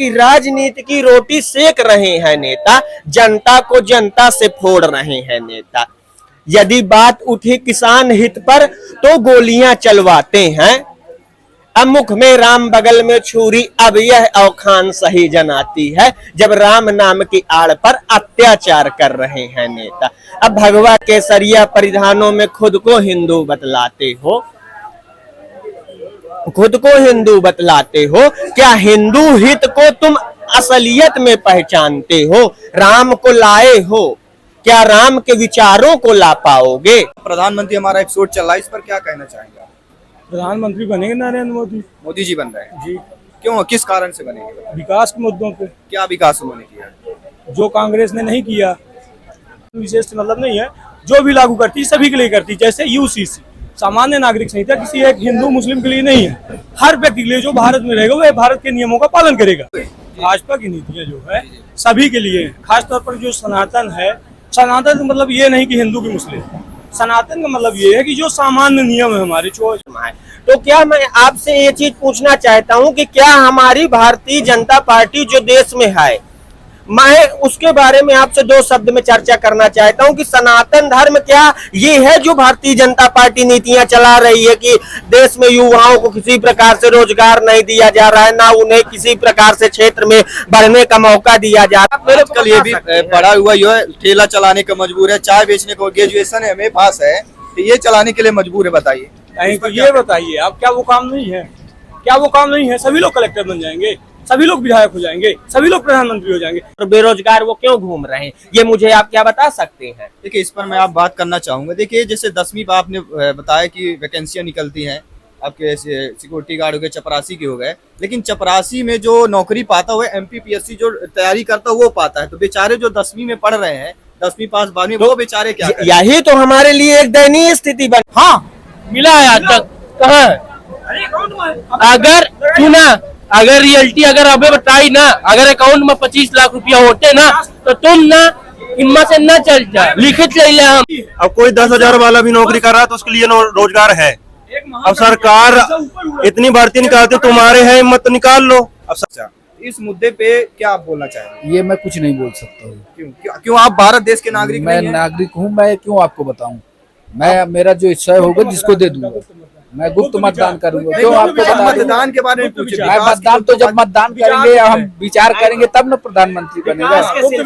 कि राजनीति की रोटी सेक रहे हैं नेता, जनता को जनता से फोड़ रहे हैं नेता। यदि बात उठी किसान हित पर तो गोलियां चलवाते हैं। अब मुख में राम बगल में छुरी, अब यह औखान सही जनाती है जब राम नाम की आड़ पर अत्याचार कर रहे हैं नेता। अब भगवा केसरिया परिधानों में खुद को हिंदू बतलाते हो, खुद को हिंदू बतलाते हो। क्या हिंदू हित को तुम असलियत में पहचानते हो? राम को लाए हो, क्या राम के विचारों को ला पाओगे? प्रधानमंत्री हमारा एपिसोड चल रहा है, इस पर क्या कहना चाहेंगे? प्रधानमंत्री बनेंगे नरेंद्र मोदी। मोदी जी बन रहे हैं जी। क्यों, किस कारण से बनेंगे? विकास के मुद्दों पे। क्या विकास उन्होंने किया? जो कांग्रेस ने नहीं किया, विशेष मतलब नहीं है, जो भी लागू करती सभी के लिए करती। जैसे यूसीसी सामान्य नागरिक संहिता किसी एक हिंदू मुस्लिम के लिए नहीं है, हर व्यक्ति के लिए जो भारत में रहेगा वह भारत के नियमों का पालन करेगा। भाजपा की नीतियाँ जो है सभी के लिए, खासतौर पर जो सनातन है, सनातन का मतलब ये नहीं कि हिंदू की मुस्लिम, सनातन का मतलब ये है कि जो सामान्य नियम है हमारे तो क्या मैं आपसे ये चीज पूछना चाहता हूँ कि क्या हमारी भारतीय जनता पार्टी जो देश में है, मैं उसके बारे में आपसे दो शब्द में चर्चा करना चाहता हूं कि सनातन धर्म क्या ये है जो भारतीय जनता पार्टी नीतियां चला रही है कि देश में युवाओं को किसी प्रकार से रोजगार नहीं दिया जा रहा है, ना उन्हें किसी प्रकार से क्षेत्र में बढ़ने का मौका दिया जा रहा है। आजकल ये भी पढ़ा हुआ जो है ठेला चलाने का मजबूर है, चाय बेचने को ग्रेजुएशन है, हमें पास है, तो ये चलाने के लिए मजबूर है। बताइए, ये बताइए आप, क्या वो काम नहीं है? क्या वो काम नहीं है? सभी लोग कलेक्टर बन जाएंगे, सभी लोग विधायक हो जाएंगे, सभी लोग प्रधानमंत्री हो जाएंगे। और बेरोजगार वो क्यों घूम रहे हैं, ये मुझे आप क्या बता सकते हैं? देखिए, इस पर मैं आप बात करना चाहूंगा। देखिए, जैसे 10वीं पर आपने बताया कि वैकेंसियां निकलती हैं, आपके सिक्योरिटी गार्ड हो गए, चपरासी के हो गए, लेकिन चपरासी में जो नौकरी पाता हुआ MPPSC जो तैयारी करता वो पाता है, तो बेचारे जो 10वीं में पढ़ रहे हैं, 10वीं पास 12वीं, वो बेचारे क्या करें? यही तो हमारे लिए एक दयनीय स्थिति बन। हाँ, मिला है आज तक कहाँ? अगर सुना, अगर रियलिटी अगर अबे बताई ना, अगर अकाउंट में 25 लाख रुपया होते ना तो तुम ना हिम्मत से न चल जाए, लिखित ले ले हम। अब कोई 10,000 वाला भी नौकरी कर रहा है तो उसके लिए रोजगार है। अब सरकार इतनी भर्ती निकालती, तुम्हारे है हिम्मत तो निकाल लो। अब इस मुद्दे पे क्या आप बोलना चाहेंगे? ये मैं कुछ नहीं बोल सकता हूँ। क्यों आप भारत देश के नागरिक मैं नहीं हैं? नागरिक हूँ, मैं क्यों आपको बताऊँ? मैं मेरा जो इच्छा होगा जिसको दे दूंगा, मैं गुप्त मतदान करूंगा। क्यों आपको बता? मतदान के बारे में पूछिए। मतदान तो जब मतदान करेंगे, हम विचार करेंगे तब ना प्रधानमंत्री बनेगा।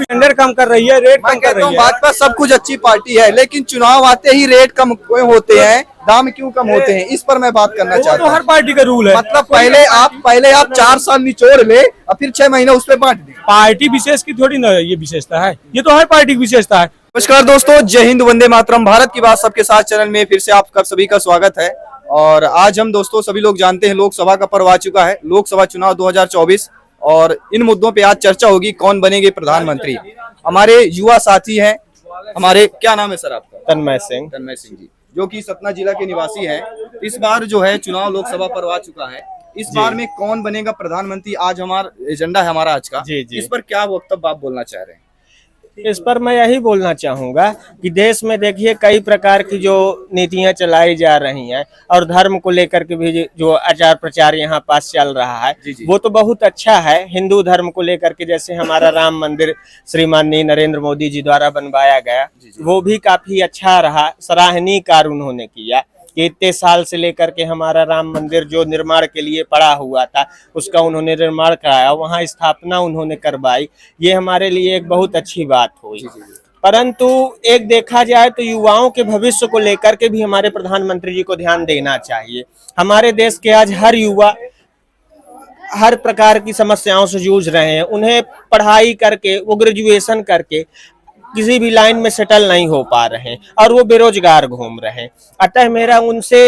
टेंडर कम कर रही है, रेट कम कर रही है। भाजपा सब कुछ अच्छी पार्टी है, लेकिन चुनाव आते ही रेट कम होते हैं, दाम क्यों कम होते हैं, इस पर मैं बात करना चाहता हूँ। हर पार्टी का रूल है। मतलब पहले आप 4 साल निचोड़ ले और फिर 6 महीने उस पर बांट दे। पार्टी विशेष की थोड़ी ना ये विशेषता है, ये तो हर पार्टी की विशेषता है। नमस्कार दोस्तों, जय हिंद, वंदे मातरम। भारत की बात सबके साथ चैनल में फिर से आपका सभी का स्वागत है। और आज हम दोस्तों सभी लोग जानते हैं लोकसभा का पर्व आ चुका है, लोकसभा चुनाव 2024, और इन मुद्दों पे आज चर्चा होगी, कौन बनेंगे प्रधानमंत्री। हमारे युवा साथी हैं, हमारे, क्या नाम है सर आपका? तन्मय सिंह। तन्मय सिंह जी, जो कि सतना जिला के निवासी हैं। इस बार जो है चुनाव लोकसभा पर्व आ चुका है, इस बार में कौन बनेगा प्रधानमंत्री, आज हमारा एजेंडा है हमारा आज का। जी। इस पर क्या वक्तव्य आप बोलना चाह रहे हैं? इस पर मैं यही बोलना चाहूंगा कि देश में देखिए कई प्रकार की जो नीतियां चलाई जा रही हैं और धर्म को लेकर के भी जो आचार प्रचार यहाँ पास चल रहा है, वो तो बहुत अच्छा है। हिंदू धर्म को लेकर के जैसे हमारा राम मंदिर श्रीमाननीय नरेंद्र मोदी जी द्वारा बनवाया गया, वो भी काफी अच्छा रहा, सराहनीय कार्य उन्होंने किया कि इतने साल से लेकर के हमारा राम मंदिर जो निर्माण के लिए पड़ा हुआ था उसका उन्होंने निर्माण कराया, वहाँ स्थापना उन्होंने करवाई, ये हमारे लिए एक बहुत अच्छी बात हुई। परंतु एक देखा जाए तो युवाओं के भविष्य को लेकर के भी हमारे प्रधानमंत्री जी को ध्यान देना चाहिए। हमारे देश के आज हर युवा हर प्रकार की समस्याओं से जूझ रहे हैं, उन्हें पढ़ाई करके, वो ग्रेजुएशन करके किसी भी लाइन में सेटल नहीं हो पा रहे हैं और वो बेरोजगार घूम रहे हैं। अतः मेरा उनसे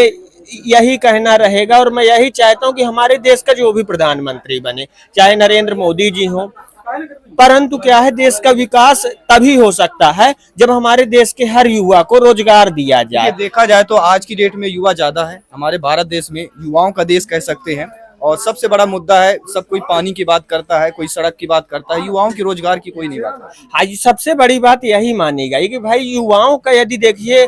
यही कहना रहेगा और मैं यही चाहता हूं कि हमारे देश का जो भी प्रधानमंत्री बने, चाहे नरेंद्र मोदी जी हो, परंतु क्या है, देश का विकास तभी हो सकता है जब हमारे देश के हर युवा को रोजगार दिया जाए। देखा जाए तो आज की डेट में युवा ज्यादा है, हमारे भारत देश में युवाओं का देश कह सकते हैं। और सबसे बड़ा मुद्दा है, सब कोई पानी की बात करता है, कोई सड़क की बात करता है, युवाओं की रोजगार की कोई नहीं बात। हाँ, सबसे बड़ी बात यही मानी गई कि भाई युवाओं का यदि देखिए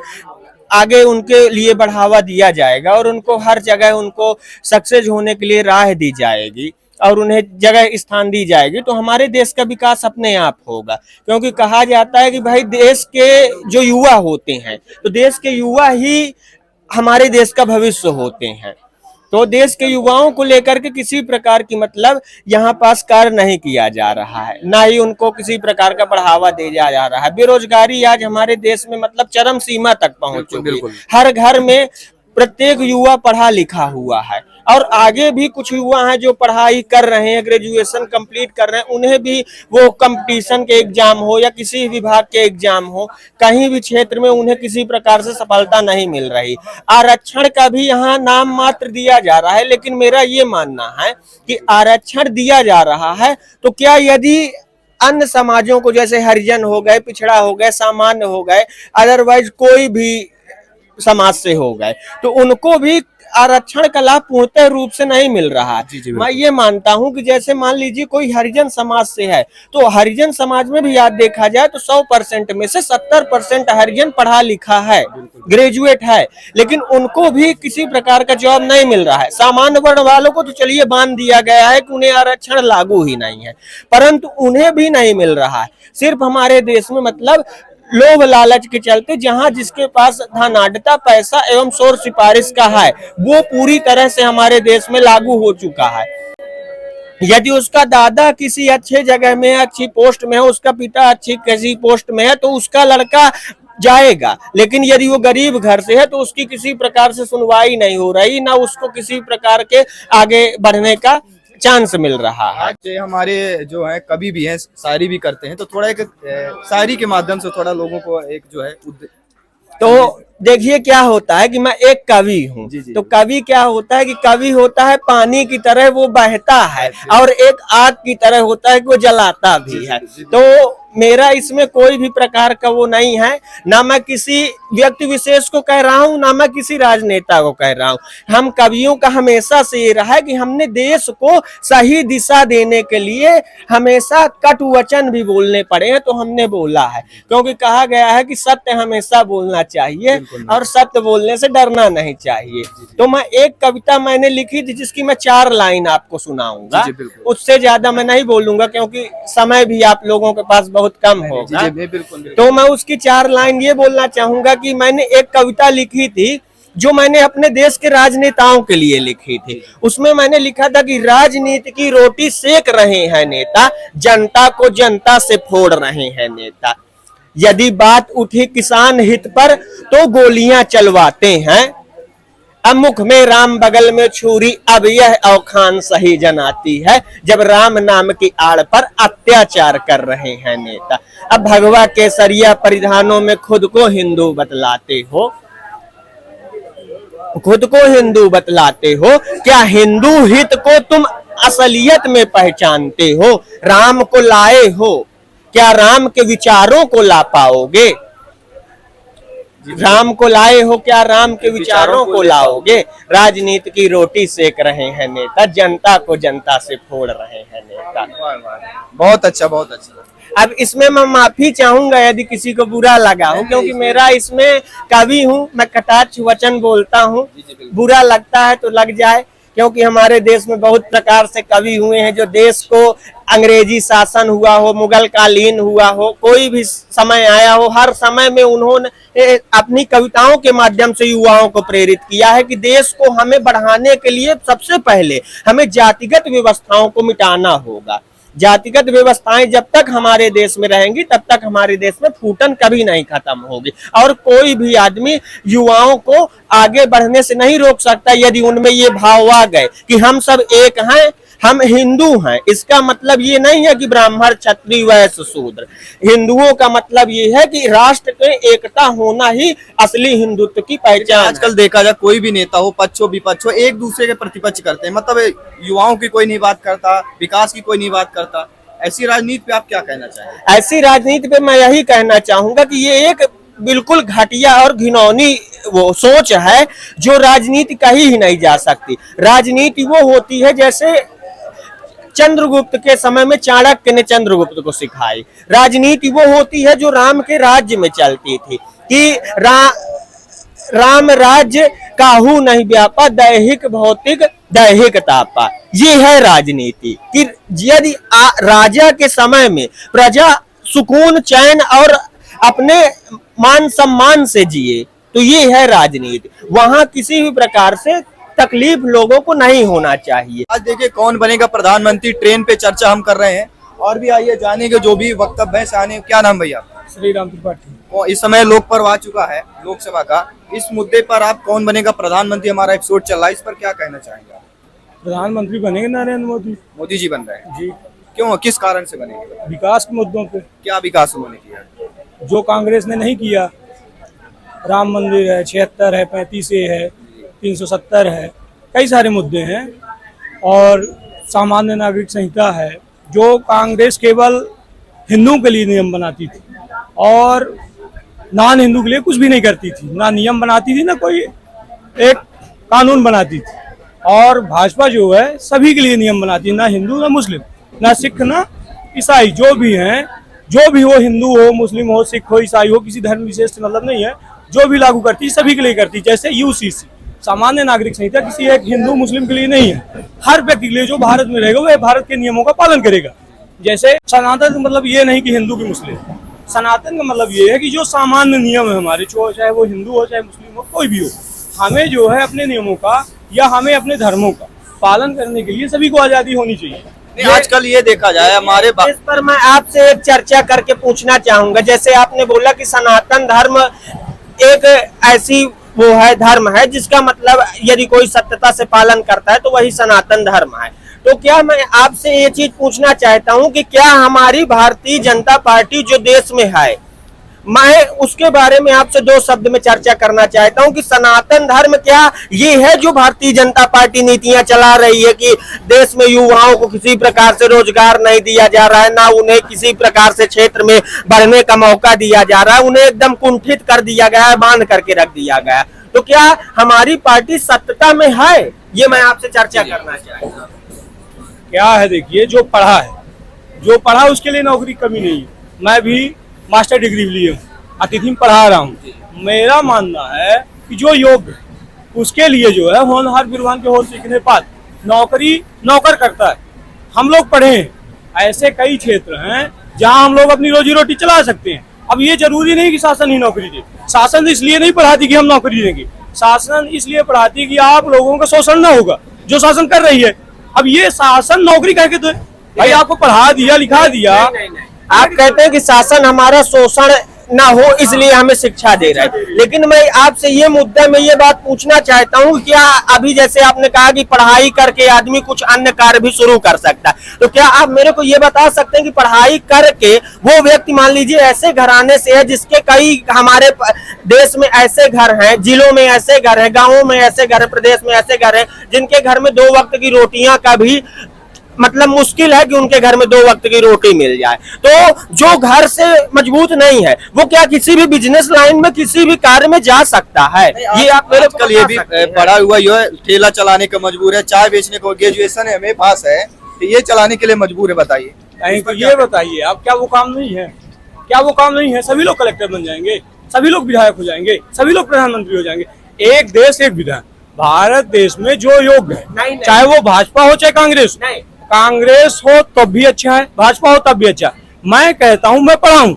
आगे उनके लिए बढ़ावा दिया जाएगा और उनको हर जगह उनको सक्सेस होने के लिए राह दी जाएगी, और उन्हें जगह स्थान दी जाएगी तो हमारे देश का विकास अपने आप होगा। क्योंकि कहा जाता है कि भाई देश के जो युवा होते हैं तो देश के युवा ही हमारे देश का भविष्य होते हैं। तो देश के युवाओं को लेकर के किसी प्रकार की मतलब यहाँ पास कार्य नहीं किया जा रहा है, ना ही उनको किसी प्रकार का बढ़ावा दिया जा रहा है। बेरोजगारी आज हमारे देश में मतलब चरम सीमा तक पहुंच चुकी है। हर घर में प्रत्येक युवा पढ़ा लिखा हुआ है और आगे भी कुछ युवा हैं जो पढ़ाई कर रहे हैं, ग्रेजुएशन कंप्लीट कर रहे हैं, उन्हें भी वो कंपटीशन के एग्जाम हो या किसी विभाग के एग्जाम हो, कहीं भी क्षेत्र में उन्हें किसी प्रकार से सफलता नहीं मिल रही। आरक्षण का भी यहाँ नाम मात्र दिया जा रहा है, लेकिन मेरा ये मानना है कि आरक्षण दिया जा रहा है तो क्या यदि अन्य समाजों को जैसे हरिजन हो गए, पिछड़ा हो गए, सामान्य हो गए, अदरवाइज कोई भी समाज से हो गए तो उनको भी आरक्षण का लाभ पूर्णतः रूप से नहीं मिल रहा है। मैं ये मानता हूं कि जैसे मान लीजिए कोई हरिजन समाज से है तो हरिजन समाज में भी याद देखा जाए तो 100% में से 70% हरिजन पढ़ा लिखा है, ग्रेजुएट है, लेकिन उनको भी किसी प्रकार का जॉब नहीं मिल रहा है। सामान्य वर्ण वालों को तो चलिए बांध दिया गया है कि उन्हें आरक्षण लागू ही नहीं है, परंतु उन्हें भी नहीं मिल रहा है। सिर्फ हमारे देश में मतलब लोभ लालच के चलते जहां जिसके पास धनाढ़ता, पैसा एवं शोर सिफारिश का है वो पूरी तरह से हमारे देश में लागू हो चुका है। यदि उसका दादा किसी अच्छे जगह में, अच्छी पोस्ट में है, उसका पिता अच्छी किसी पोस्ट में है तो उसका लड़का जाएगा, लेकिन यदि वो गरीब घर से है तो उसकी किसी प्रकार से सुनवाई नहीं हो रही, ना उसको किसी प्रकार के आगे बढ़ने का चांस मिल रहा है। आज हमारे जो है कवि भी हैं, शायरी भी करते हैं, तो थोड़ा एक शायरी के माध्यम से थोड़ा लोगों को एक जो है तो देखिए क्या होता है कि मैं एक कवि हूँ, तो कवि क्या होता है कि कवि होता है पानी की तरह वो बहता है और एक आग की तरह होता है कि वो जलाता भी है। तो मेरा इसमें कोई भी प्रकार का वो नहीं है, ना मैं किसी व्यक्ति विशेष को कह रहा हूँ, ना मैं किसी राजनेता को कह रहा हूँ। हम कवियों का हमेशा से ये रहा है कि हमने देश को सही दिशा देने के लिए हमेशा कटु वचन भी बोलने पड़े हैं तो हमने बोला है, क्योंकि कहा गया है कि सत्य हमेशा बोलना चाहिए और सत्य बोलने से डरना नहीं चाहिए। तो मैं एक कविता मैंने लिखी थी जिसकी मैं 4 लाइन आपको सुनाऊंगा, उससे ज्यादा मैं नहीं बोलूंगा क्योंकि समय भी आप लोगों के पास बहुत कम होगा। तो मैं उसकी 4 लाइन ये बोलना चाहूंगा कि मैंने एक कविता लिखी थी जो मैंने अपने देश के राजनेताओं के लिए लिखी थी। उसमें मैंने लिखा था कि राजनीति की रोटी सेक रहे हैं नेता, जनता को जनता से फोड़ रहे हैं नेता। यदि बात उठी किसान हित पर तो गोलियां चलवाते हैं, अब मुख में राम बगल में छुरी, अब यह औखान सही जनाती है जब राम नाम की आड़ पर अत्याचार कर रहे हैं नेता। अब भगवा केसरिया परिधानों में खुद को हिंदू बतलाते हो, खुद को हिंदू बतलाते हो, क्या हिंदू हित को तुम असलियत में पहचानते हो? राम को लाए हो, क्या राम के विचारों को ला पाओगे? राम को लाए हो, क्या राम के विचारों को लाओगे? राजनीति की रोटी सेक रहे हैं नेता, जनता को जनता से फोड़ रहे हैं नेता। बहुत अच्छा, बहुत अच्छा। अब इसमें मैं माफी चाहूंगा यदि किसी को बुरा लगा हो, क्योंकि मेरा इसमें कवि हूँ, मैं कटाक्ष वचन बोलता हूँ, बुरा लगता है तो लग जाए, क्योंकि हमारे देश में बहुत प्रकार से कवि हुए हैं जो देश को अंग्रेजी शासन हुआ हो, मुगल कालीन हुआ हो, कोई भी समय आया हो, हर समय में उन्होंने अपनी कविताओं के माध्यम से युवाओं को प्रेरित किया है कि देश को हमें बढ़ाने के लिए सबसे पहले हमें जातिगत व्यवस्थाओं को मिटाना होगा। जातिगत व्यवस्थाएं जब तक हमारे देश में रहेंगी तब तक हमारे देश में फूटन कभी नहीं खत्म होगी, और कोई भी आदमी युवाओं को आगे बढ़ने से नहीं रोक सकता यदि उनमें ये भाव आ गए कि हम सब एक हैं, हम हिंदू हैं। इसका मतलब ये नहीं है कि ब्राह्मण, क्षत्रिय, वैश्य, शूद्र। हिंदुओं का मतलब ये है कि राष्ट्र के एकता होना ही असली हिंदुत्व की पहचान। आजकल देखा जाए कोई भी नेता हो, पक्ष हो विपक्ष हो, एक दूसरे के प्रतिपक्ष करते हैं, मतलब युवाओं की कोई नहीं बात करता, विकास की कोई नहीं बात करता। ऐसी राजनीति पे आप क्या कहना चाहेंगे? ऐसी राजनीति पे मैं यही कहना चाहूंगा कि ये एक बिल्कुल घटिया और घिनौनी वो सोच है जो राजनीति कही ही नहीं जा सकती। राजनीति वो होती है जैसे चंद्रगुप्त के समय में चाणक्य ने चंद्रगुप्त को सिखाई। राजनीति वो होती है जो राम के राज्य में चलती थी कि राम राज्य काहू नहीं व्यापा, दैहिक भौतिक दैहिक तापा। ये है राजनीति कि यदि राजा के समय में प्रजा सुकून चैन और अपने मान सम्मान से जिए तो ये है राजनीति। वहां किसी भी प्रकार से तकलीफ लोगों को नहीं होना चाहिए। आज देखिए कौन बनेगा प्रधानमंत्री, ट्रेन पे चर्चा हम कर रहे हैं और भी आइए जानेंगे जो भी वक्तव्य है सामने। क्या नाम भैया? श्री राम त्रिपाठी। इस समय लोक पर्व आ चुका है लोकसभा का, इस मुद्दे पर आप कौन बनेगा प्रधानमंत्री, हमारा एपिसोड चल रहा है, इस पर क्या कहना चाहेंगे आप? प्रधानमंत्री बनेंगे नरेंद्र मोदी। मोदी जी बन रहे हैं जी। क्यों, किस कारण से बनेंगे? विकास के मुद्दों पे। क्या विकास उन्होंने किया जो कांग्रेस ने नहीं किया, राम मंदिर है, 76 है, 35A है, 370 है, कई सारे मुद्दे हैं। और सामान्य नागरिक संहिता है जो कांग्रेस केवल हिंदुओं के लिए नियम बनाती थी और नॉन हिंदू के लिए कुछ भी नहीं करती थी, ना नियम बनाती थी ना कोई एक कानून बनाती थी। और भाजपा जो है सभी के लिए नियम बनाती है, ना हिंदू ना मुस्लिम ना सिख ना ईसाई, जो भी हैं, जो भी हो, हिंदू हो मुस्लिम हो सिख हो ईसाई हो, किसी धर्म विशेष से मतलब नहीं है, जो भी लागू करती है सभी के लिए करती है। जैसे यूसीसी सामान्य नागरिक संहिता किसी एक हिंदू मुस्लिम के लिए नहीं है, हर व्यक्ति के लिए जो भारत में रहेगा वह भारत के नियमों का पालन करेगा। जैसे सनातन का मतलब ये नहीं कि हिंदू की मुस्लिम, सनातन का मतलब ये है कि जो सामान्य नियम है हमारे, चाहे वो हिंदू हो चाहे मुस्लिम हो कोई भी हो, हमें जो है अपने नियमों का या हमें अपने धर्मों का पालन करने के लिए सभी को आजादी होनी चाहिए। आजकल ये देखा जाए हमारे इस पर मैं आपसे एक चर्चा करके पूछना चाहूंगा। जैसे आपने बोला कि सनातन धर्म एक ऐसी वो है धर्म है जिसका मतलब यदि कोई सत्यता से पालन करता है तो वही सनातन धर्म है। तो क्या मैं आपसे ये चीज पूछना चाहता हूं कि क्या हमारी भारतीय जनता पार्टी जो देश में है, मैं उसके बारे में आपसे दो शब्द में चर्चा करना चाहता हूं कि सनातन धर्म क्या ये है जो भारतीय जनता पार्टी नीतियां चला रही है कि देश में युवाओं को किसी प्रकार से रोजगार नहीं दिया जा रहा है, ना उन्हें किसी प्रकार से क्षेत्र में बढ़ने का मौका दिया जा रहा है, उन्हें एकदम कुंठित कर दिया गया है, बांध करके रख दिया गया है। तो क्या हमारी पार्टी सत्ता में है, ये मैं आपसे चर्चा करना चाहता हूँ। क्या है, देखिए जो पढ़ा उसके लिए नौकरी कमी नहीं है। मैं भी मास्टर डिग्री लिए हूँ, अतिथि में पढ़ा रहा हूँ। मेरा मानना है कि जो योग्य उसके लिए जो है होनहार विद्वान के होर सीखने पात नौकरी नौकर करता है। हम लोग पढ़े हैं, ऐसे कई क्षेत्र हैं जहाँ हम लोग अपनी रोजी रोटी चला सकते हैं। अब ये जरूरी नहीं कि शासन ही नौकरी दे, शासन इसलिए नहीं पढ़ाती कि हम नौकरी देंगे, शासन इसलिए पढ़ाती कि आप लोगों का शोषण ना होगा जो शासन कर रही है। अब ये शासन नौकरी कह के तो भाई आपको पढ़ा दिया लिखा दिया, आप कहते हैं कि शासन हमारा शोषण ना हो इसलिए हमें शिक्षा दे रहा है, लेकिन मैं आपसे ये मुद्दा में ये बात पूछना चाहता हूँ, क्या अभी जैसे आपने कहा कि पढ़ाई करके आदमी कुछ अन्य कार्य भी शुरू कर सकता है, तो क्या आप मेरे को ये बता सकते हैं कि पढ़ाई करके वो व्यक्ति मान लीजिए ऐसे घराने से है जिसके कई हमारे देश में ऐसे घर हैं, जिलों में ऐसे घर हैं, गाँवों में ऐसे घर है, प्रदेश में ऐसे घर है जिनके घर में 2 वक्त की रोटियां का भी मतलब मुश्किल है कि उनके घर में 2 वक्त की रोटी मिल जाए। तो जो घर से मजबूत नहीं है वो क्या किसी भी बिजनेस लाइन में किसी भी कार्य में जा सकता है? ये आप मेरे को ये भी पढ़ा हुआ जो है ठेला चलाने का मजबूर है, चाय बेचने को ग्रेजुएशन है हमें पास है, तो ये चलाने के लिए मजबूर है। बताइए तो ये बताइए आप, क्या वो काम नहीं है? क्या वो काम नहीं है? सभी लोग कलेक्टर बन जाएंगे, सभी लोग विधायक हो जाएंगे, सभी लोग प्रधानमंत्री हो जाएंगे। एक देश एक विधान। भारत देश में जो योग्य है, चाहे वो भाजपा हो चाहे कांग्रेस, कांग्रेस हो तब भी अच्छा है, भाजपा हो तब भी अच्छा है। मैं कहता हूं, मैं पढ़ाऊं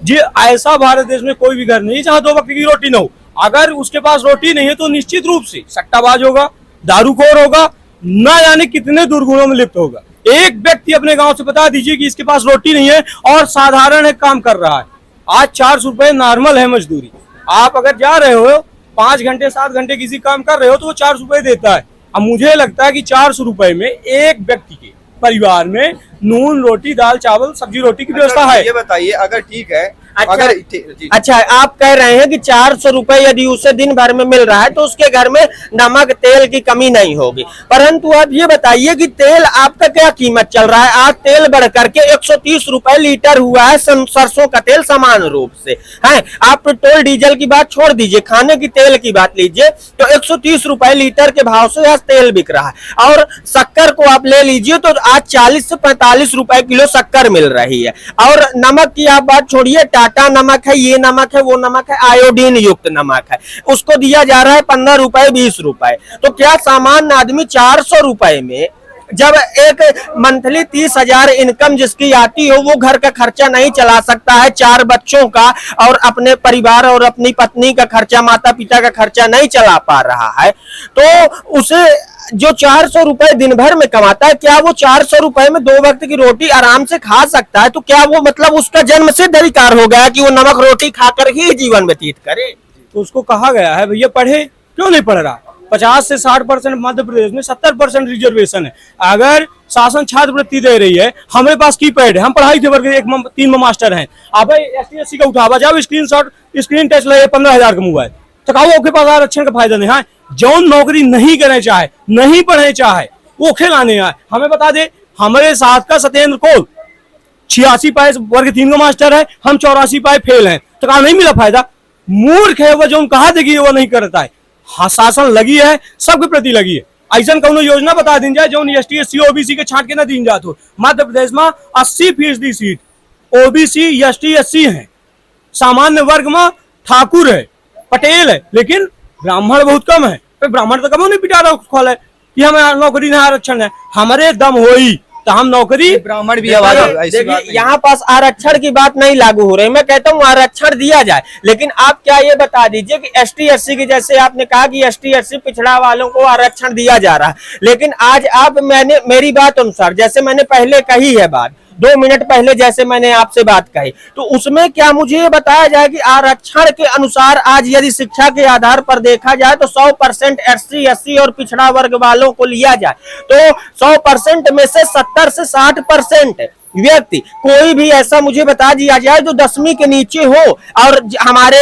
जी, ऐसा भारत देश में कोई भी घर नहीं जहां 2 वक्त की रोटी न हो। अगर उसके पास रोटी नहीं है तो निश्चित रूप से सट्टाबाज होगा, दारूखोर होगा, न जाने कितने दुर्गुणों में लिप्त होगा। एक व्यक्ति अपने गांव से बता दीजिए कि इसके पास रोटी नहीं है और साधारण है काम कर रहा है, आज 400 रुपए नॉर्मल है मजदूरी। आप अगर जा रहे हो 5 घंटे 7 घंटे किसी काम कर रहे हो तो वो 400 रुपए देता है। अब मुझे लगता है कि 400 रुपए में एक व्यक्ति के परिवार में नून रोटी दाल चावल सब्जी रोटी की व्यवस्था है। ये बताइए अगर ठीक है, अच्छा आप कह रहे हैं कि 400 रुपए यदि उसे दिन भर में मिल रहा है तो उसके घर में नमक तेल की कमी नहीं होगी। परंतु आप ये बताइए कि तेल आपका क्या कीमत चल रहा है? आज तेल बढ़ करके 130 रुपए लीटर हुआ है, सरसों का तेल समान रूप से है। आप पेट्रोल डीजल की बात छोड़ दीजिए, खाने की तेल की बात लीजिए तो 130 रुपए लीटर के भाव से आज तेल बिक रहा है। और शक्कर को आप ले लीजिए तो आज 40 से 45 रुपए किलो शक्कर मिल रही है। और नमक की आप बात छोड़िए, टाटा नमक है, ये नमक है, वो नमक है, आयोडीन युक्त नमक है, उसको दिया जा रहा है 15 रुपए 20 रुपए। तो क्या सामान्य आदमी 400 रुपए में, जब एक मंथली 30,000 इनकम जिसकी आती हो, वो घर का खर्चा नहीं चला सकता है, 4 बच्चों का और अपने परिवार और अपनी पत्नी का खर्चा, माता पिता का खर्चा नहीं चला पा रहा है, तो उसे जो 400 रुपए दिन भर में कमाता है, क्या वो 400 रुपए में 2 वक्त की रोटी आराम से खा सकता है? तो क्या वो मतलब उसका जन्म सिद्ध अधिकार हो गया कि वो नमक रोटी खाकर ही जीवन व्यतीत करे? तो उसको कहा गया है भैया पढ़े, क्यों नहीं पढ़ रहा? 50 से 60% मध्य प्रदेश में 70% रिजर्वेशन है। अगर शासन छात्रवृत्ति दे रही है, हमारे पास कीपैड है, हम पढ़ाई के वर्ग 3 में मास्टर हैं, अब ST/SC का उठावा जाओ, स्क्रीन टच लगे 15,000 का मोबाइल, तो कहो आपके पास आरक्षण का फायदा नहीं है। जौन नौकरी नहीं करने चाहे, नहीं पढ़ने चाहे, वो खिलाने आए। हमें बता दे, हमारे साथ का सत्येंद्र कोल 86 पाए वर्ग 3 का मास्टर है, हम 84 पाए फेल हैं, तो कहा नहीं मिला फायदा? मूर्ख है वो, जो कहा देगी वो नहीं करता है। हाँ, शासन लगी है, सबके प्रति लगी है। ऐसा कौनो योजना बता दी जाए जो ST/SC OBC के छाट के ना दी जात हो। मध्य प्रदेश में 80% सीट OBC ST/SC है, सामान्य वर्ग में ठाकुर है, पटेल है, लेकिन ब्राह्मण बहुत कम है। तो ब्राह्मण तो कम नहीं पिटा रहा खोल है कि हमें नौकरी नहीं आरक्षण है, हमारे दम होई तो हम नौकरी। ब्राह्मण भी देखिए, यहाँ पास आरक्षण की बात नहीं लागू हो रही। मैं कहता हूँ आरक्षण दिया जाए, लेकिन आप क्या ये बता दीजिए कि ST/SC की, जैसे आपने कहा कि ST/SC पिछड़ा वालों को आरक्षण दिया जा रहा है, लेकिन आज आप, मैंने मेरी बात अनुसार, जैसे मैंने पहले कही है बात 2 मिनट पहले, जैसे मैंने आपसे बात कही, तो उसमें क्या मुझे ये बताया जाए कि आरक्षण के अनुसार आज यदि शिक्षा के आधार पर देखा जाए तो 100% ST/SC और पिछड़ा वर्ग वालों को लिया जाए तो 100% में से 70 से 60% व्यक्ति, कोई भी ऐसा मुझे बता दिया जाए जो 10वीं के नीचे हो, और हमारे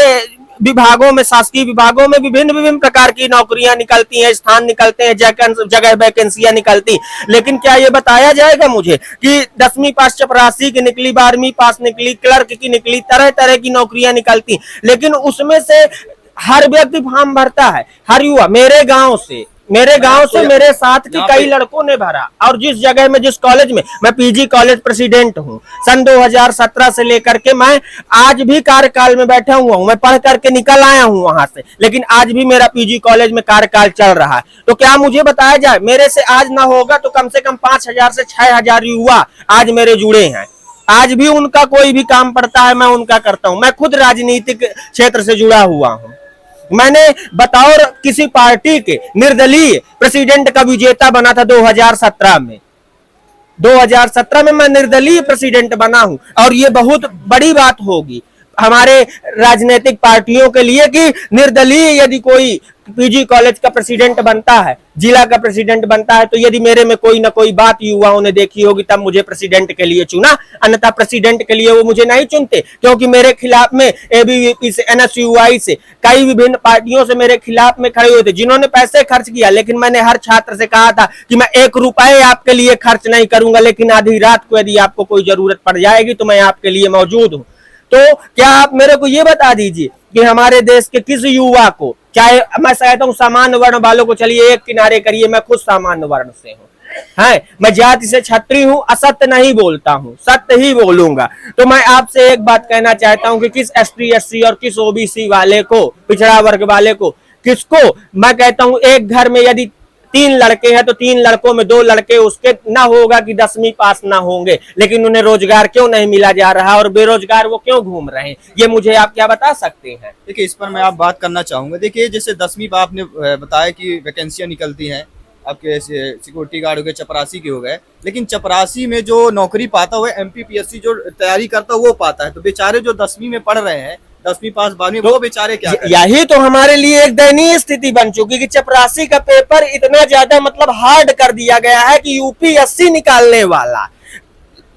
विभागों में, शासकीय विभागों में विभिन्न प्रकार की नौकरियां निकलती हैं, स्थान निकलते हैं, जगह वैकेंसियां निकलती, लेकिन क्या ये बताया जाएगा मुझे कि 10वीं पास चपरासी की निकली, 12वीं पास निकली, क्लर्क की निकली, तरह तरह की नौकरियां निकलती, लेकिन उसमें से हर व्यक्ति फॉर्म भरता है, हर युवा। मेरे गांव से मेरे साथ के कई लड़कों ने भरा, और जिस जगह में, जिस कॉलेज में, मैं PG कॉलेज प्रेसिडेंट हूँ, सन 2017 से लेकर के मैं आज भी कार्यकाल में बैठा हुआ हूँ, मैं पढ़ करके निकल आया हूँ वहां से, लेकिन आज भी मेरा PG कॉलेज में कार्यकाल चल रहा है। तो क्या मुझे बताया जाए, मेरे से आज ना होगा तो कम से कम 5,000 से 6,000 युवा आज मेरे जुड़े हैं, आज भी उनका कोई भी काम पड़ता है मैं उनका करता हूँ। मैं खुद राजनीतिक क्षेत्र से जुड़ा हुआ हूँ। मैंने बतौर किसी पार्टी के निर्दलीय प्रेसिडेंट का विजेता बना था 2017 में। 2017 में मैं निर्दलीय प्रेसिडेंट बना हूं, और ये बहुत बड़ी बात होगी हमारे राजनीतिक पार्टियों के लिए कि निर्दलीय यदि कोई PG कॉलेज का प्रेसिडेंट बनता है, जिला का प्रेसिडेंट बनता है, तो यदि मेरे में कोई ना कोई बात युवाओं ने देखी होगी तब मुझे प्रेसिडेंट के लिए चुना, अन्यथा प्रेसिडेंट के लिए वो मुझे नहीं चुनते, क्योंकि मेरे खिलाफ में ABVP से, NSUI से, कई विभिन्न पार्टियों से मेरे खिलाफ में खड़े हुए थे, जिन्होंने पैसे खर्च किया, लेकिन मैंने हर छात्र से कहा था कि मैं 1 रुपए आपके लिए खर्च नहीं करूंगा, लेकिन आधी रात को यदि आपको कोई जरूरत पड़ जाएगी तो मैं आपके लिए मौजूद हूँ। तो क्या आप मेरे को ये बता दीजिए कि हमारे देश के किस युवा को, चाहे मैं कहता हूँ सामान्य वर्ण वालों को, चलिए एक किनारे करिए, मैं खुद सामान्य वर्ण से हूँ, है, मैं जाति से छत्री हूँ, असत्य नहीं बोलता हूँ, सत्य ही बोलूंगा। तो मैं आपसे एक बात कहना चाहता हूँ कि किस ST/SC और किस OBC वाले को, पिछड़ा वर्ग वाले को, किसको, मैं कहता हूँ एक घर में यदि 3 लड़के हैं तो 3 लड़कों में 2 लड़के उसके ना होगा कि 10वीं पास ना होंगे, लेकिन उन्हें रोजगार क्यों नहीं मिला जा रहा और बेरोजगार वो क्यों घूम रहे हैं, ये मुझे आप क्या बता सकते हैं? देखिए, इस पर मैं आप बात करना चाहूंगा। देखिए, जैसे 10वीं पर आपने बताया कि वैकेंसियां निकलती हैं, आपके सिक्योरिटी गार्ड हो गए, चपरासी के हो गए, लेकिन चपरासी में जो नौकरी पाता हुआ MPPSC जो तैयारी करता वो पाता है, तो बेचारे जो 10वीं में पढ़ रहे हैं, 10वीं पास 12वीं, वो बेचारे क्या करें? यही तो हमारे लिए एक दयनीय स्थिति बन चुकी कि चपरासी का पेपर इतना ज्यादा मतलब हार्ड कर दिया गया है कि UPSC निकालने वाला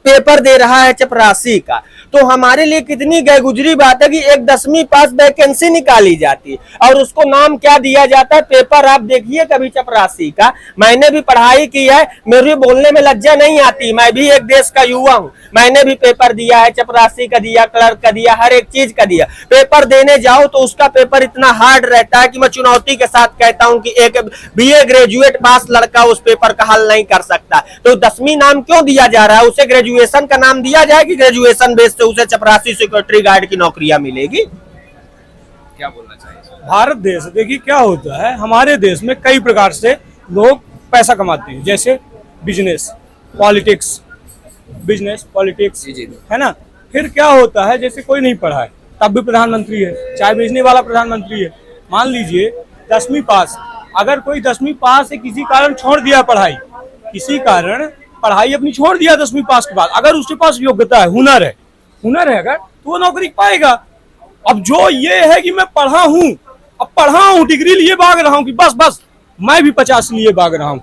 पेपर दे रहा है चपरासी का। तो हमारे लिए कितनी गैरगुजरी बात है कि एक 10वीं पास वैकेंसी निकाली जाती और उसको नाम क्या दिया जाता है, पेपर आप देखिए कभी चपरासी का। मैंने भी पढ़ाई की है, मेरे बोलने में लज्जा नहीं आती, मैं भी एक देश का युवा हूँ, मैंने भी पेपर दिया है, चपरासी का दिया, क्लर्क का दिया, हर एक चीज का दिया। पेपर देने जाओ तो उसका पेपर इतना हार्ड रहता है कि मैं चुनौती के साथ कहता हूँ कि एक BA ग्रेजुएट पास लड़का उस पेपर का हल नहीं कर सकता। तो 10वीं नाम क्यों दिया जा रहा है? उसे ग्रेजुएशन का नाम दिया जाए कि ग्रेजुएशन बेस से उसे चपरासी सिक्योरिटी गार्ड की नौकरियां मिलेगी? क्या बोलना चाहिए? भारत देश देखिए क्या होता है, हमारे देश में कई प्रकार से लोग पैसा कमाते हैं, जैसे बिजनेस, पॉलिटिक्स, बिजनेस पॉलिटिक्स, जी। है ना। फिर क्या होता है, जैसे कोई नहीं पढ़ा है तब भी प्रधानमंत्री है, चाय बेचने वाला प्रधानमंत्री है। मान लीजिए 10वीं पास, अगर कोई 10वीं पास से किसी कारण छोड़ दिया पढ़ाई, किसी कारण पढ़ाई अपनी छोड़ दिया 10वीं पास के बाद, अगर उसके पास योग्यता है, हुनर है अगर, तो वो नौकरी पाएगा। अब जो ये है कि मैं पढ़ा हूँ, अब पढ़ा हूँ, डिग्री लिए भाग रहा हूँ कि बस मैं भी 50 लिए भाग रहा हूँ,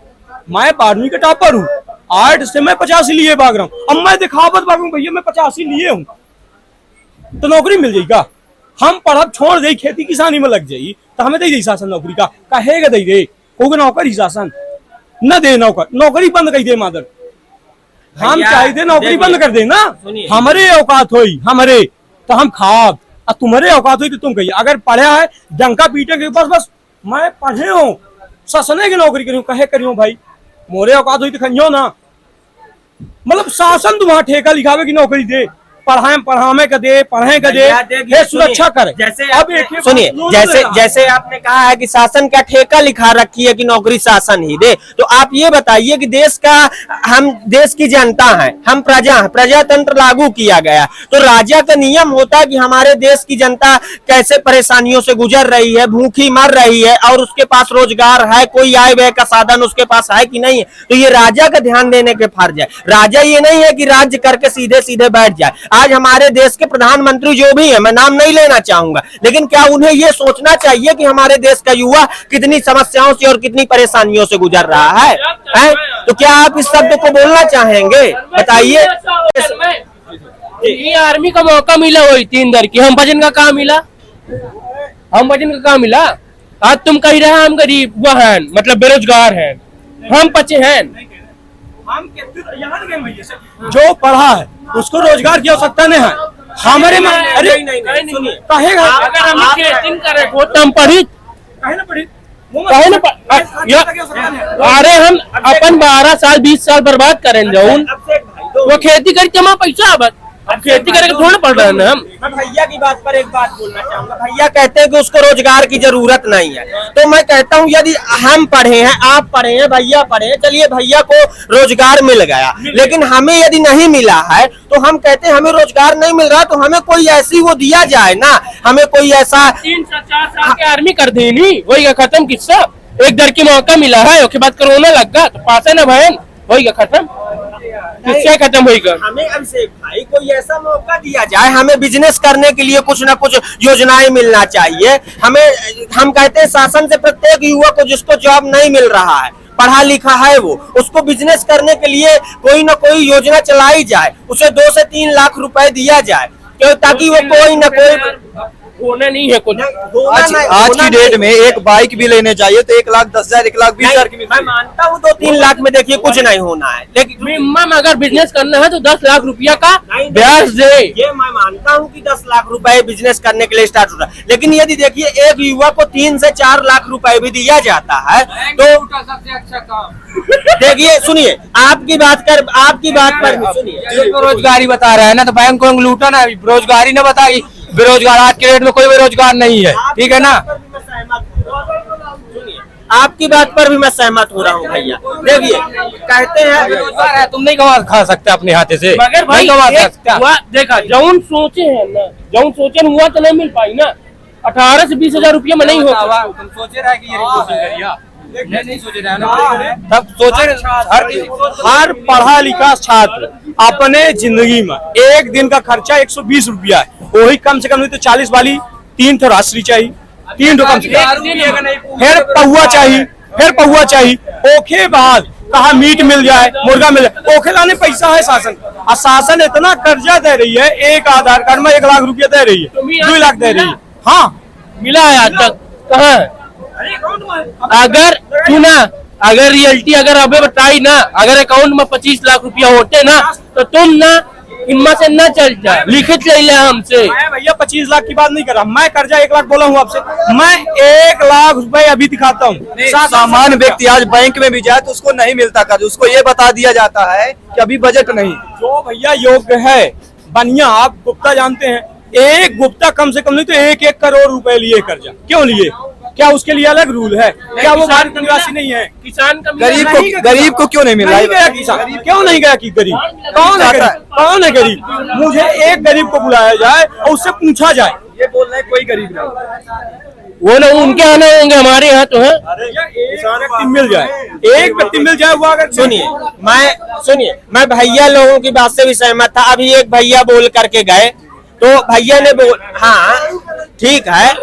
मैं 12वीं का टॉपर हूँ, आर्ट से मैं 50 लिए भाग रहा हूँ, अब मैं दिखावत भागूं भैया मैं 85 लिए हूँ, तो नौकरी मिल जाएगा। हम पढ़ब छोड़ दे, खेती किसानी में लग जाई, तो हमें दे शासन नौकरी का कहेगा दे होगा नौकरी शासन न दे, नौकरी बंद कर दे मादर। हम चाहिए नौकरी बंद कर दे ना, हमारे औकात होई हमारे तो हम खाब, और तुम्हारे औकात हुई तो तुम कहिए। अगर पढ़ा है डंका पीटे के बस मैं पढ़े हूँ, शासने की नौकरी करी कहे करियो भाई, मोरे औकात हुई तो खनियो ना। मतलब शासन तुम्हारा ठेका लिखावे की नौकरी दे, पढ़ावे का दे, पढ़े का दे, ये सुरक्षा करे। जैसे सुनिए, जैसे आपने कहा है कि शासन का ठेका लिखा रखी है कि नौकरी शासन ही दे, तो आप ये बताइए कि हम देश की जनता है, हम प्रजा है, प्रजातंत्र लागू किया गया, तो राजा का नियम होता है कि हमारे देश की जनता कैसे परेशानियों से गुजर रही है, भूखी मर रही है, और उसके पास रोजगार है, कोई आय व्यय का साधन उसके पास है कि नहीं है, तो ये राजा का ध्यान देने के फर्ज है। राजा ये नहीं है कि राज्य करके सीधे सीधे बैठ जाए। आज हमारे देश के प्रधानमंत्री जो भी है, मैं नाम नहीं लेना चाहूंगा, लेकिन क्या उन्हें यह सोचना चाहिए कि हमारे देश का युवा कितनी समस्याओं से और कितनी परेशानियों से गुजर रहा है? तो क्या आप इस शब्द को बोलना चाहेंगे? बताइए। ये आर्मी का मौका मिला वही 3 दर की, हम वजन का कहाँ मिला, आज तुम कह रहे हैं हम गरीब वो हैं, मतलब बेरोजगार हैं, हम पचे हैं। जो पढ़ा है उसको रोजगार की आवश्यकता नहीं है हमारे में। अरे सुनिए, कहेगा अगर हम खेती करे तो हम पढ़ी कहे न अरे हम अपन 12 साल 20 साल बर्बाद करें जाऊन, वो खेती करी जमा पैसा, अब खेती करके थोड़ा पढ़ रहे हैं हम। मैं भैया की बात पर एक बात बोलना चाहूंगा। भैया कहते हैं कि उसको रोजगार की जरूरत नहीं है, तो मैं कहता हूं यदि हम पढ़े हैं, आप पढ़े हैं, भैया पढ़े हैं, चलिए भैया को रोजगार मिल गया, लेकिन हमें यदि नहीं मिला है तो हम कहते हैं हमें रोजगार नहीं मिल रहा, तो हमें कोई ऐसी वो दिया जाए ना, हमें कोई ऐसा 3-4 साल की आर्मी कर देनी, वही का खत्म किस्सा। एक दर की मौका मिला है, उसके बाद कोरोना लग गया तो पास है ना बहन, वही का खत्म, किससे खत्म होगा। हमें अभिषेक भाई कोई ऐसा मौका दिया जाए, हमें बिजनेस करने के लिए कुछ ना कुछ योजनाएं मिलना चाहिए। हम कहते हैं शासन से प्रत्येक युवा को जिसको जॉब नहीं मिल रहा है, पढ़ा लिखा है वो, उसको बिजनेस करने के लिए कोई ना कोई योजना चलाई जाए, उसे 2 से 3 लाख रुपए दिया जाए, ताकि वो कोई ना कोई होना नहीं है कुछ। आज की डेट में एक बाइक भी लेने चाहिए तो 1,10,000 1,20,000 की मैं मानता हूँ 2-3 लाख में देखिए कुछ नहीं होना है, लेकिन मिनिमम अगर बिजनेस करना है तो 10 लाख रुपया का ब्याज दे। ये मैं मानता हूँ कि 10 लाख रुपए बिजनेस करने के लिए स्टार्ट हो रहा है, लेकिन यदि देखिए एक युवा को 3 से 4 लाख रुपए भी दिया जाता है तो सबसे अच्छा काम। देखिए सुनिए, आपकी बात पर भी सुनिए, रोजगारी बता रहे हैं ना, तो बैंक को लूटा ना, रोजगारी ना बताई, बेरोजगार आज के डेट में कोई बेरोजगार नहीं है, ठीक है ना। आपकी बात पर भी मैं सहमत हो रहा हूँ भैया। देखिए कहते हैं तुम नहीं कमा खा सकते अपने हाथे से, मगर भाई नहीं कमा सकते। देखा जौन सोचे है ना, जौन सोचे हुआ तो नहीं मिल पाई ना, 18 से 20,000 रुपया में नहीं होगा। तुम सोचे रहे कि ये रिपोर्टिंग करिए, नहीं सोचे रहे ना, तब सोचे हर पढ़ा लिखा छात्र अपने जिंदगी में एक दिन का खर्चा 120 रुपया है, वही कम से कम नहीं तो 40 वाली 3 ठो राशि चाहिए, 3 ठो कम से कम, फिर पहुआ चाहिए, ओखे बाद कहा मीट मिल जाए, मुर्गा मिल जाए, ओखे लाने पैसा है शासन, और शासन इतना कर्जा दे रही है, एक आधार कार्ड में 1 लाख रुपया दे रही है, 2 लाख दे रही है। हाँ मिला है आज तक कहाँ? अगर सुना, अगर रियलिटी अगर अबे बताई ना, अगर अकाउंट में 25 लाख रुपया होते ना, तो तुम ना हिम्मत से न चल जाए, लिखित ले ले हमसे। मैं भैया 25 लाख की बात नहीं कर रहा, मैं कर्जा 1 लाख बोला हूँ आपसे, मैं 1 लाख रुपए अभी दिखाता हूँ। सामान्य व्यक्ति आज बैंक में भी जाए तो उसको नहीं मिलता कर्ज, उसको ये बता दिया जाता है कि अभी बजट नहीं। जो भैया योग्य है बनिया, आप गुप्ता जानते हैं, एक गुप्ता कम से कम नहीं तो 1-1 करोड़ रुपए लिए कर्जा, क्यों लिए? क्या उसके लिए अलग रूल है? क्या वो भारत का निवासी नहीं है? किसान का गरीब को क्यों नहीं मिल रहा नहीं गया है? किसान, क्यों नहीं गया कि गरीब? कौन है गरीब? कौन है गरीब? मुझे एक गरीब को बुलाया जाए और उससे पूछा जाए, ये बोल रहे हैं कोई गरीब नहीं। वो लोग उनके आना होंगे, हमारे यहाँ तो है। एक व्यक्ति मिल जाए, एक व्यक्ति मिल जाए, वो अगर सुनिए, मैं भैया लोगों की बात से भी सहमत था। अभी एक भैया बोल करके गए, तो भैया ने हाँ ठीक है,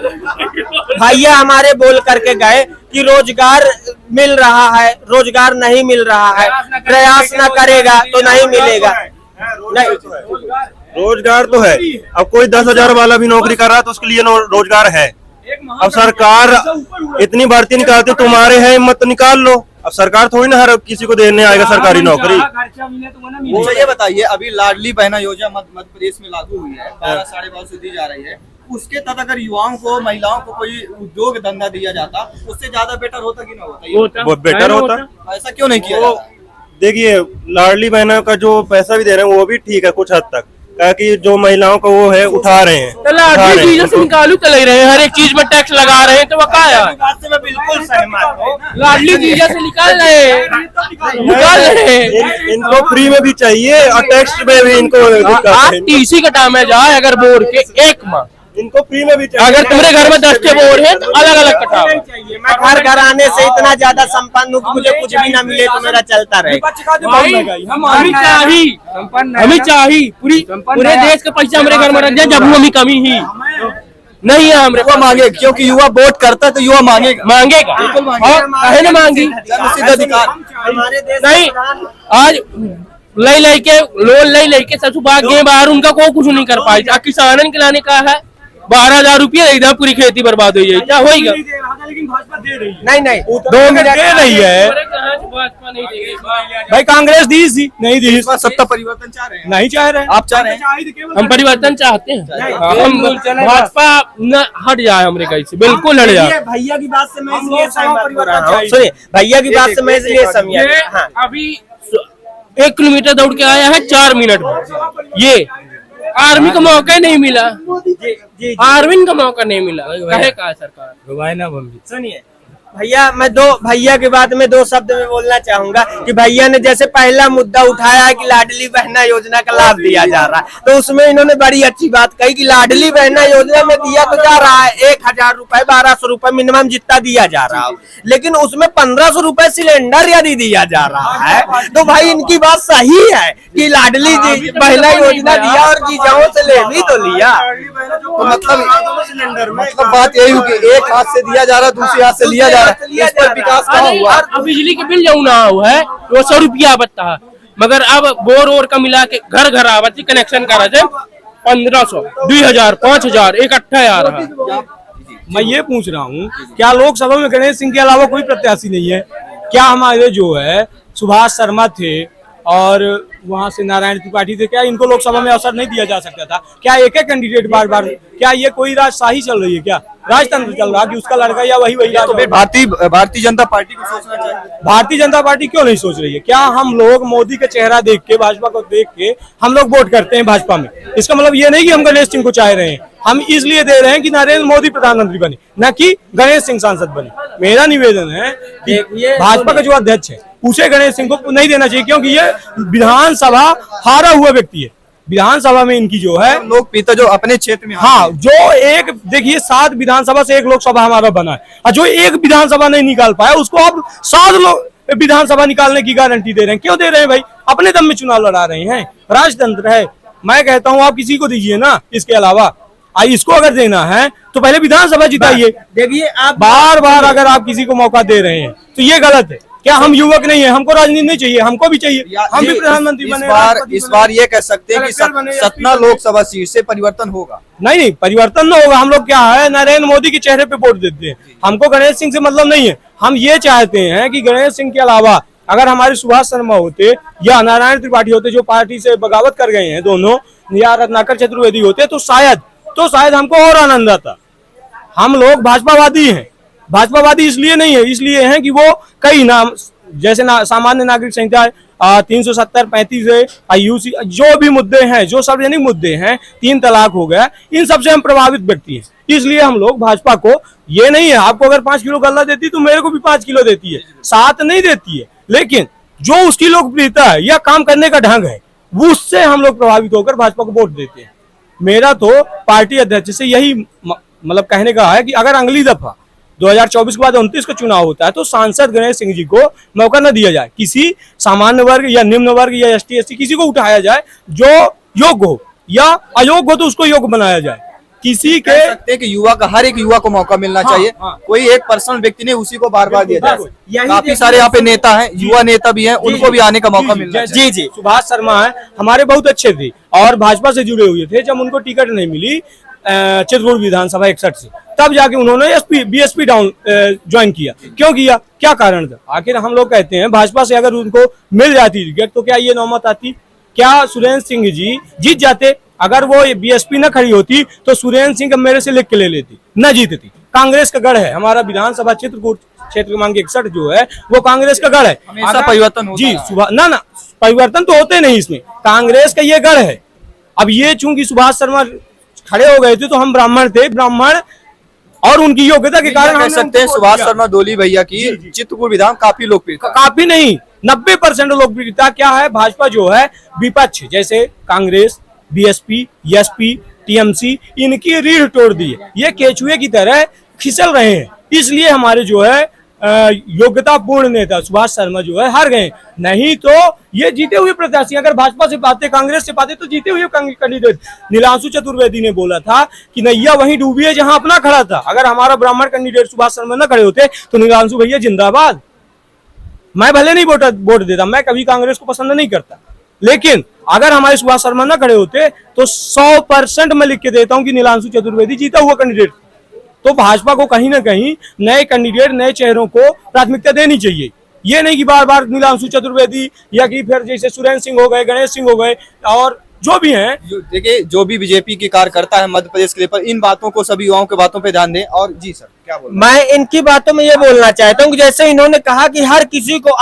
भैया हमारे बोल करके गए कि रोजगार मिल रहा है, रोजगार नहीं मिल रहा है, प्रयास न करेगा तो नहीं मिलेगा। रोजगार तो है। अब कोई 10,000 वाला भी नौकरी कर रहा है तो उसके लिए रोजगार है। अब सरकार इतनी भर्ती निकालती, तुम्हारे है हिम्मत तो निकाल लो। अब सरकार थोड़ी ना हर किसी को देने आएगा सरकारी नौकरी। मुझे ये बताइए, अभी लाडली बहना योजना मध्य प्रदेश में लागू हुई है, 12-12.5 दी जा रही है। उसके तहत अगर युवाओं को, महिलाओं को कोई उद्योग धंधा दिया जाता, उससे ज्यादा बेटर होता कि ना होता? वो बेटर होता। ऐसा क्यों नहीं किया? देखिए, लाडली बहना का जो पैसा भी दे रहे हैं वो भी ठीक है कुछ हद तक, ताकि जो महिलाओं को वो है उठा रहे हैं। तो लाडली चीजों से निकालू तो ले रहे हैं, हर एक चीज में टैक्स लगा रहे हैं, तो वो क्या है? बात से मैं बिल्कुल सहमत हूँ। लाडली चीजों से निकाल रहे हैं, इनको फ्री में भी चाहिए और टैक्स में भी इनको दिक्कत आप है। टीसी कटा में जाए अगर बोर के 1 माह, इनको फ्री में भी चाहिए। अगर तुम्हारे घर में 10 बोर है तो अलग अलग कटाओ। मैं घर आने से इतना ज्यादा संपन्न हूँ कि मुझे कुछ भी ना मिले तो मेरा चलता रहे। हमें चाहिए पूरे देश का पैसा हमारे घर में रख जाए, जब हमें कमी ही नहीं है। हमारे युवा मांगे, क्योंकि युवा वोट करता है तो युवा मांगेगा। मांगेगा और कहे ना मांगी जनसिद्ध अधिकार। हमारे देश नहीं। आज लई के लोन लई के ससु भाग गए बाहर, उनका कोई कुछ नहीं कर पाए। किसानन के लाने का है 12,000 रुपया एकदम पूरी खेती बर्बाद हो जाएगी, क्या होगा? लेकिन भाजपा दे रही है। नहीं 2 मिनट दे रही है भाई, कांग्रेस दी थी, नहीं दी। सत्ता परिवर्तन चाह रहे हैं? नहीं चाह रहे, आप चाह रहे हैं? हम परिवर्तन चाहते हैं। हम भाजपा न हट जाए हमारे कहीं से, बिल्कुल हट जाए। भैया की बात से मैं इसलिए सहमत हो रहा हूँ। सुनिए, भैया की बात से मैं इसलिए सहमत। हाँ, अभी 1 किलोमीटर दौड़ के आया है 4 मिनट में। ये आर्मी का मौका नहीं मिला, आर्मी का मौका नहीं मिला, कहे का सरकार। सुनिए भैया की बात में 2 शब्द में बोलना चाहूंगा कि भैया ने जैसे पहला मुद्दा उठाया है कि लाडली बहना योजना का लाभ दिया जा रहा है, तो उसमें इन्होंने बड़ी अच्छी बात कही कि लाडली बहना योजना में दिया तो जा रहा है 1,000 रुपए, 1,200 रुपए मिनिमम जितना दिया जा रहा है, लेकिन उसमें 1,500 रुपए सिलेंडर यदि दिया जा रहा है, तो भाई इनकी बात सही है कि लाडली बहना योजना दिया और जीजाओं से ले भी तो लिया। तो मतलब बात यही हुई कि एक हाथ से दिया जा रहा है, दूसरे हाथ से लिया जा रहा है। इस पर विकास कहाँ हुआ? अब बिजली के बिल जो ना हुआ है वो 100 रुपया बता है, मगर अब बोर का मिला के घर आवती कनेक्शन करा जाए 1,500, 2,000, 5,000 इकट्ठा आ रहा है। मैं ये पूछ रहा हूँ, क्या लोकसभा में गणेश सिंह के अलावा कोई प्रत्याशी नहीं है? क्या हमारे जो है सुभाष शर्मा थे और वहां से नारायण त्रिपाठी थे, क्या इनको लोकसभा में अवसर नहीं दिया जा सकता था? क्या एक कैंडिडेट बार बार, क्या ये कोई राजशाही चल रही है? क्या राजतंत्र चल रहा कि उसका लड़का या वही तो फिर भारतीय जनता पार्टी को सोचना चाहिए। भारतीय जनता पार्टी क्यों नहीं सोच रही है? क्या हम लोग मोदी का चेहरा देख के, भाजपा को देख के हम लोग वोट करते हैं भाजपा में? इसका मतलब ये नहीं कि हम गणेश सिंह को चाह रहे हैं, हम इसलिए दे रहे हैं कि नरेंद्र मोदी प्रधानमंत्री बने, न कि गणेश सिंह सांसद बने। मेरा निवेदन है कि भाजपा का जो अध्यक्ष है उसे गणेश सिंह को नहीं देना चाहिए, क्योंकि ये विधानसभा हारा हुआ व्यक्ति है। विधानसभा में इनकी जो है लोक पिता जो अपने क्षेत्र में, हाँ, जो एक देखिए 7 विधानसभा से 1 लोकसभा हमारा बना है, और जो एक विधानसभा नहीं निकाल पाया उसको आप 7 विधानसभा निकालने की गारंटी दे रहे हैं। क्यों दे रहे हैं भाई? अपने दम में चुनाव लड़ा रहे हैं, राजतंत्र है। मैं कहता हूँ आप किसी को दीजिए ना, इसके अलावा इसको अगर देना है तो पहले विधानसभा जिताइए। देखिए, आप बार अगर आप किसी को मौका दे रहे हैं तो ये गलत है। क्या हम युवक नहीं है? हमको राजनीति नहीं चाहिए? हमको भी चाहिए, हम भी प्रधानमंत्री बने। इस बार ये कह सकते हैं कि सतना लोकसभा सीट से परिवर्तन होगा। नहीं, परिवर्तन ना होगा। हम लोग क्या है, नरेंद्र मोदी के चेहरे पे वोट देते हैं। हमको गणेश सिंह से मतलब नहीं है। हम ये चाहते हैं कि गणेश सिंह के अलावा अगर हमारे सुभाष शर्मा होते या नारायण त्रिपाठी होते, जो पार्टी से बगावत कर गए हैं दोनों, या रत्नाकर चतुर्वेदी होते, तो शायद हमको और आनंद आता। हम लोग भाजपावादी हैं। भाजपावादी इसलिए नहीं है, इसलिए हैं कि वो कई नाम, जैसे सामान्य नागरिक संहिता 370 35 है यूसी, जो भी मुद्दे हैं, जो सार्वजनिक मुद्दे हैं, 3 तलाक हो गया, इन सबसे हम प्रभावित व्यक्ति हैं। इसलिए हम लोग भाजपा को, ये नहीं है आपको अगर 5 किलो गल्ला देती तो मेरे को भी 5 किलो देती है, 7 नहीं देती है, लेकिन जो उसकी लोकप्रियता है या काम करने का ढंग है, उससे हम लोग प्रभावित होकर भाजपा को वोट देते हैं। मेरा तो पार्टी अध्यक्ष से यही मतलब कहने का है कि अगर अगली दफा 2024 के बाद 29 का चुनाव होता है तो सांसद गणेश सिंह जी को मौका न दिया जाए, किसी सामान्य वर्ग या निम्न वर्ग या एसटी एससी किसी को उठाया जाए, जो योग्य हो या अयोग्य हो तो उसको योग्य बनाया जाए। किसी के कह सकते हैं कि युवा का, हर एक युवा को मौका मिलना चाहिए, कोई एक पर्सनल व्यक्ति ने उसी को बार बार दिया जाए। काफी सारे यहाँ पे नेता हैं, युवा नेता भी हैं, उनको भी आने का मौका मिलना चाहिए। जी सुभाष शर्मा है, हमारे बहुत अच्छे थे और भाजपा से जुड़े हुए थे। जब उनको टिकट नहीं मिली चित्रकूट विधानसभा 61 से, तब जाके उन्होंने बीएसपी डाउन ज्वाइन किया। क्यों किया, क्या कारण था? आखिर हम लोग कहते हैं भाजपा से अगर उनको मिल जाती टिकट तो क्या ये नौबत आती? क्या सुरेंद्र सिंह जी जीत जाते? अगर वो बीएसपी न खड़ी होती तो सुरेंद्र सिंह मेरे से लिख के ले लेती, न जीतती। कांग्रेस का गढ़ है हमारा विधानसभा चित्रकूट क्षेत्र क्रमांक 61 जो है वो कांग्रेस का गढ़ है। हमेशा परिवर्तन होता जी है। सुभाष ना परिवर्तन तो होते नहीं, इसमें कांग्रेस का ये गढ़ है। अब ये चूंकि सुभाष शर्मा खड़े हो गए थे तो हम ब्राह्मण थे, ब्राह्मण और उनकी योग्यता के कारण कह सकते हैं सुभाष शर्मा डोली भैया की चित्रकूट विधान काफी लोकप्रिय, काफी नहीं 90% लोकप्रियता क्या है। भाजपा जो है विपक्ष जैसे कांग्रेस, बीएसपी, एसपी, टीएमसी, इनकी रीढ़ तोड़ दी है, ये केचुए की तरह खिसल रहे हैं। इसलिए हमारे जो है योग्यता पूर्ण नेता सुभाष शर्मा जो है हार गए। नहीं तो ये जीते हुए प्रत्याशी, अगर भाजपा से पाते, कांग्रेस से पाते तो जीते हुए कैंडिडेट। नीलांशु चतुर्वेदी ने बोला था कि नैया वहीं डूबी है जहां अपना खड़ा था। अगर हमारा ब्राह्मण कैंडिडेट सुभाष शर्मा न खड़े होते तो नीलांशु भैया जिंदाबाद। मैं भले नहीं वोट देता, मैं कभी कांग्रेस को पसंद नहीं करता, लेकिन अगर हमारे सुभाष शर्मा न खड़े होते तो 100% मैं लिख के देता हूं कि नीलांशु चतुर्वेदी जीता हुआ कैंडिडेट। तो भाजपा को कहीं ना कहीं नए कैंडिडेट, नए चेहरों को प्राथमिकता देनी चाहिए। ये नहीं कि बार बार नीलांशु चतुर्वेदी या कि फिर जैसे सुरेंद्र सिंह हो गए, गणेश सिंह हो गए और जो भी हैं। देखिए जो भी बीजेपी की कार्यकर्ता है मध्य प्रदेश के लिए, पर इन बातों को, सभी युवाओं की बातों पे ध्यान दें। और जी सर क्या बोल, मैं इनकी बातों में ये बोलना चाहता हूँ कि जैसे इन्होंने कहा कि हर किसी को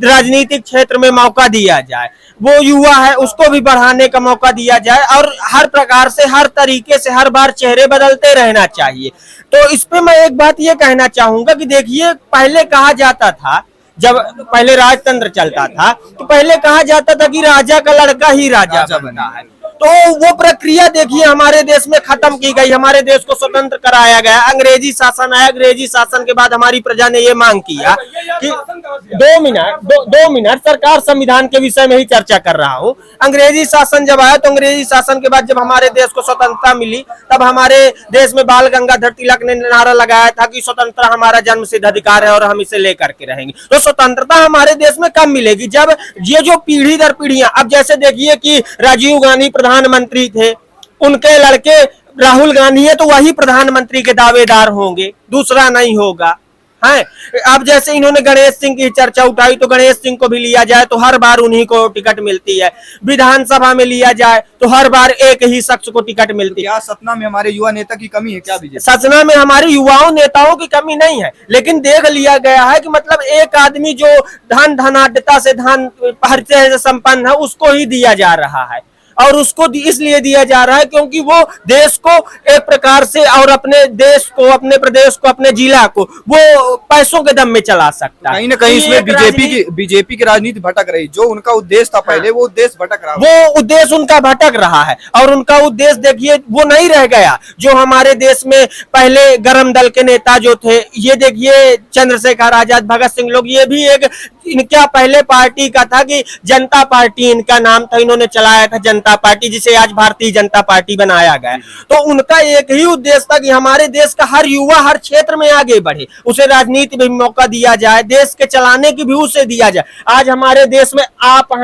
राजनीतिक क्षेत्र में मौका दिया जाए, वो युवा है उसको भी बढ़ाने का मौका दिया जाए और हर प्रकार से, हर तरीके से हर बार चेहरे बदलते रहना चाहिए। तो इस पे मैं एक बात ये कहना चाहूंगा कि देखिए पहले कहा जाता था, जब पहले राजतंत्र चलता था तो पहले कहा जाता था कि राजा का लड़का ही राजा बनता है। तो वो प्रक्रिया देखिए हमारे देश में खत्म की गई, हमारे देश को स्वतंत्र कराया गया, अंग्रेजी शासन आया, अंग्रेजी शासन के बाद हमारी प्रजा ने ये मांग किया कि 2 मिनट सरकार संविधान के विषय में ही चर्चा कर रहा हूँ। अंग्रेजी शासन जब आया तो अंग्रेजी शासन के बाद जब हमारे देश को स्वतंत्रता मिली तब हमारे देश में बाल गंगाधर तिलक ने नारा लगाया था कि स्वतंत्रता हमारा जन्म सिद्ध अधिकार है और हम इसे लेकर के रहेंगे। तो स्वतंत्रता हमारे देश में कब मिलेगी? जब ये जो पीढ़ी दर पीढ़ियां, अब जैसे देखिए कि राजीव गांधी प्रधानमंत्री थे, उनके लड़के राहुल गांधी है तो वही प्रधानमंत्री के दावेदार होंगे, दूसरा नहीं होगा है। अब जैसे इन्होंने गणेश सिंह की चर्चा उठाई तो गणेश सिंह को भी लिया जाए तो हर बार उन्हीं को टिकट मिलती है। विधानसभा में लिया जाए तो हर बार एक ही शख्स को टिकट मिलती है। क्या सतना में हमारे युवा नेता की कमी है क्या बीजेपी? सतना में हमारे युवाओं नेताओं की कमी नहीं है, लेकिन देख लिया गया है कि मतलब एक आदमी जो धनाढ्यता से परिचय से संपन्न है उसको ही दिया जा रहा है। और उसको इसलिए दिया जा रहा है क्योंकि वो देश को एक प्रकार से और अपने देश को, अपने प्रदेश को, अपने जिला को वो पैसों के दम में चला सकता है। कहीं ना कहीं इसमें बीजेपी की राजनीति भटक रही, जो उनका उद्देश्य था पहले वो उद्देश्य भटक रहा, वो उद्देश्य उनका भटक रहा है और उनका उद्देश्य देखिए वो नहीं रह गया। जो हमारे देश में पहले गरम दल के नेता जो थे, ये देखिए चंद्रशेखर आजाद, भगत सिंह लोग, ये भी एक इनका पहले पार्टी का था कि जनता पार्टी इनका नाम था, इन्होंने चलाया था जनता पार्टी, जिसे आज भारतीय जनता पार्टी बनाया गया। तो उनका एक ही उद्देश्य था कि हमारे देश का हर युवा हर क्षेत्र में आगे बढ़े, उसे राजनीति में मौका दिया जाए, देश के चलाने की भी उसे दिया जाए। आज हमारे देश में आप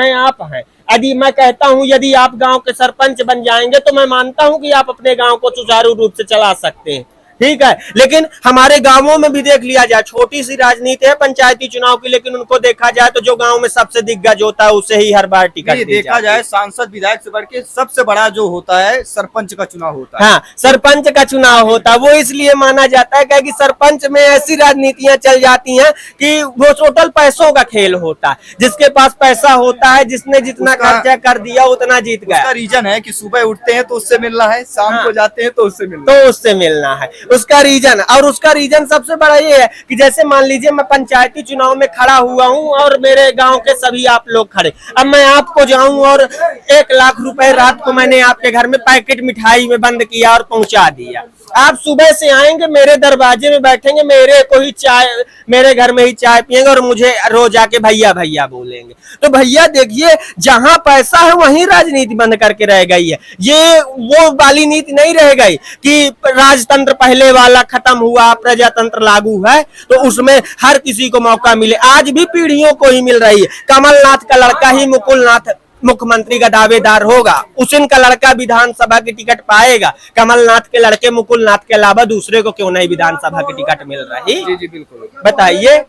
हैं। यदि मैं कहता हूं यदि आप गांव के सरपंच बन जाएंगे तो मैं मानता हूं कि आप अपने गांव को सुचारू रूप से चला सकते हैं, ठीक है, लेकिन हमारे गांवों में भी देख लिया जाए, छोटी सी राजनीति है पंचायती चुनाव की, लेकिन उनको देखा जाए तो जो गांव में सबसे दिग्गज होता है उसे ही हर बार टिकट दी देखा जाती है। जाए सांसद विधायक से बढ़ के सबसे बड़ा जो होता है सरपंच का चुनाव होता है। हाँ, सरपंच का चुनाव होता है, वो इसलिए माना जाता है कि सरपंच में ऐसी राजनीतियां चल जाती हैं कि वो टोटल पैसों का खेल होता है, जिसके पास पैसा होता है, जिसने जितना खर्चा कर दिया उतना जीत गया। उसका रीजन है कि सुबह उठते हैं तो उससे मिलना है, शाम को जाते हैं तो उससे मिलना तो उससे मिलना है, उसका रीजन। और उसका रीजन सबसे बड़ा ये है कि जैसे मान लीजिए मैं पंचायती चुनाव में खड़ा हुआ हूँ और मेरे गांव के सभी आप लोग खड़े, अब मैं आपको जाऊं और 1 लाख रुपए रात को मैंने आपके घर में पैकेट मिठाई में बंद किया और पहुंचा दिया। आप सुबह से आएंगे, मेरे दरवाजे में बैठेंगे, मेरे को ही चाय, मेरे घर में ही चाय पियेंगे और मुझे रोज आके भैया भैया बोलेंगे। तो भैया देखिए, जहां पैसा है वहीं राजनीति बंद करके रह गई है। ये वो वाली नीति नहीं रह गई कि राजतंत्र पहले वाला खत्म हुआ, प्रजातंत्र लागू है, तो उसमें हर किसी को मौका मिले। आज भी पीढ़ियों को ही मिल रही है। कमलनाथ का लड़का ही मुकुलनाथ मुख्यमंत्री का दावेदार होगा, उसिन का लड़का विधानसभा की टिकट पाएगा, कमलनाथ के लड़के मुकुलनाथ के अलावा दूसरे को क्यों नहीं विधानसभा की टिकट मिल रही? जी जी बिल्कुल, बताइए।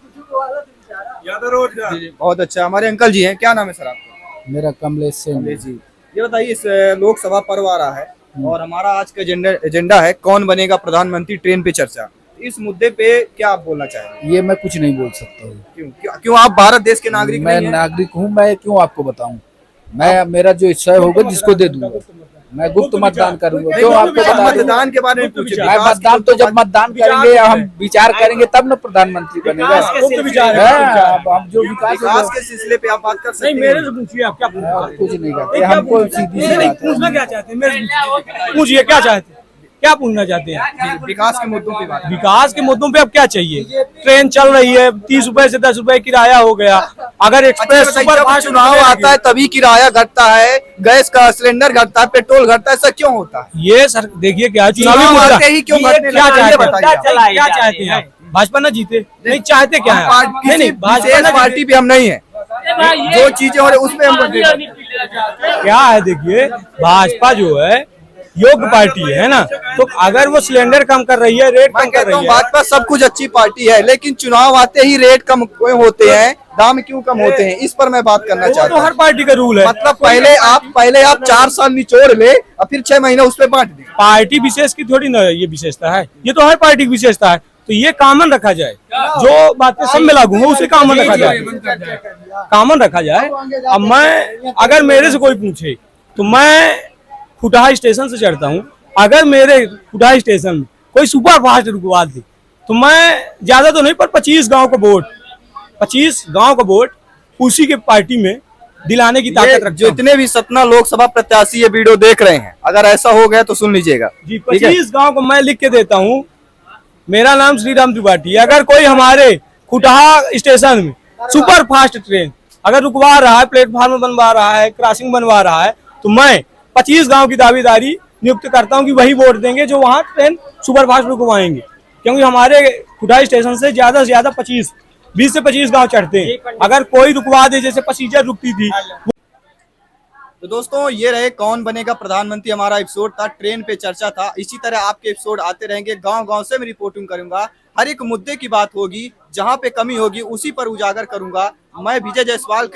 बहुत अच्छा। हमारे अंकल जी हैं, क्या नाम है सर आपका? मेरा कमलेश सिंह। जी, ये बताइए, इस लोकसभा पर्व आ रहा है और हमारा आज का एजेंडा है कौन बनेगा प्रधानमंत्री, ट्रेन पे चर्चा। इस मुद्दे पे क्या आप बोलना चाहेंगे? ये मैं कुछ नहीं बोल सकता हूँ। क्यों आप भारत देश के नागरिक मैं नहीं हैं? नागरिक हूँ, मैं क्यों आपको बताऊं? मैं मेरा जो इच्छा होगा जिसको दे दूंगा। मैं गुप्त मतदान करूंगा। क्यों आपको बता दूं? मतदान के बारे में पूछे। मैं मतदान तो जब मतदान करेंगे, हम विचार करेंगे तब न प्रधानमंत्री बनेगा। अब हम जो विकास विकास के सिलसिले पे आप बात कर सकते नहीं, हैं। मेरे से पूछिए आप क्या पूछना आप कुछ नहीं करते, हमको सीधी सी बात है। पूछना क्या चाहते हैं? मेरे से पूछिए क्या चाहते हैं, क्या पूछना चाहते हैं? विकास के मुद्दों पे बात। विकास के मुद्दों पे अब क्या चाहिए? ट्रेन चल रही है, 30 रुपए से 10 रुपए किराया हो गया। अगर एक्सप्रेस सुपर फास्ट चुनाव आता है तभी किराया घटता है, गैस का सिलेंडर घटता है, पेट्रोल घटता है, ऐसा क्यों होता है? ये सर देखिए क्या चुनावी चुनाव मुद्दा आते ही क्यों ये घटने क्या लगा है? ये चाहते हैं? बताइए। क्या चाहते हैं आप? भाजपा ना जीते? नहीं चाहते क्या है? नहीं किसी नहीं, भाजपा विशेष ना पार्टी जीते। पे हम नहीं है, जो चीजें हो रही है उस पे हम क्या है देखिए, भाजपा जो है योग्य पार्टी है ना, तो अगर वो सिलेंडर कम कर रही है, रेट मैं कम कर कहता हूँ रही है, भाजपा सब कुछ अच्छी पार्टी है, लेकिन चुनाव आते ही रेट कम क्यों होते हैं, दाम क्यों कम होते हैं, इस पर मैं बात करना वो चाहता तो हूँ। हर पार्टी का रूल है। मतलब पहले आप 4 साल निचोड़ ले और फिर 6 महीने उस पे बांट दे। पार्टी विशेष की थोड़ी ना ये विशेषता है, ये तो हर पार्टी की विशेषता है। तो ये कॉमन रखा जाए, जो बातें सब में लागू हो उसे कॉमन रखा जाए, कॉमन रखा जाए। अब मैं, अगर मेरे से कोई पूछे तो मैं फुटहा स्टेशन से चढ़ता हूँ, अगर मेरे फुटहा स्टेशन में कोई सुपर फास्ट रुकवा दे तो मैं ज्यादा तो नहीं पर 25 गांव का वोट उसी के पार्टी में दिलाने की ताकत रखता हूं। जितने भी सतना लोकसभा प्रत्याशी ये वीडियो देख रहे हैं, अगर ऐसा हो गया तो सुन लीजिएगा जी, ठीक है? 25 गांव को मैं लिख के देता हूँ। मेरा नाम श्री राम त्रिपाठी है। अगर कोई हमारे कुटहा स्टेशन में सुपर फास्ट ट्रेन अगर रुकवा रहा है, प्लेटफॉर्म बनवा रहा है, क्रॉसिंग बनवा रहा है, तो मैं 25 गांव की दावेदारी नियुक्त करता हूं कि वही वोट देंगे जो वहां ट्रेन सुपर फास्ट रुकवाएंगे। क्योंकि हमारे कुटहा स्टेशन से ज्यादा 20 से 25 गांव चढ़ते हैं। अगर कोई रुकवा दे, जैसे पैसेंजर रुकती थी। तो दोस्तों, ये रहे कौन बनेगा प्रधानमंत्री, हमारा एपिसोड था, ट्रेन पे चर्चा था। इसी तरह आपके एपिसोड आते रहेंगे, गांव-गांव से मैं रिपोर्टिंग करूंगा, हर एक मुद्दे की बात होगी, जहां पे कमी होगी उसी पर उजागर करूंगा। मैं विजय जायसवाल।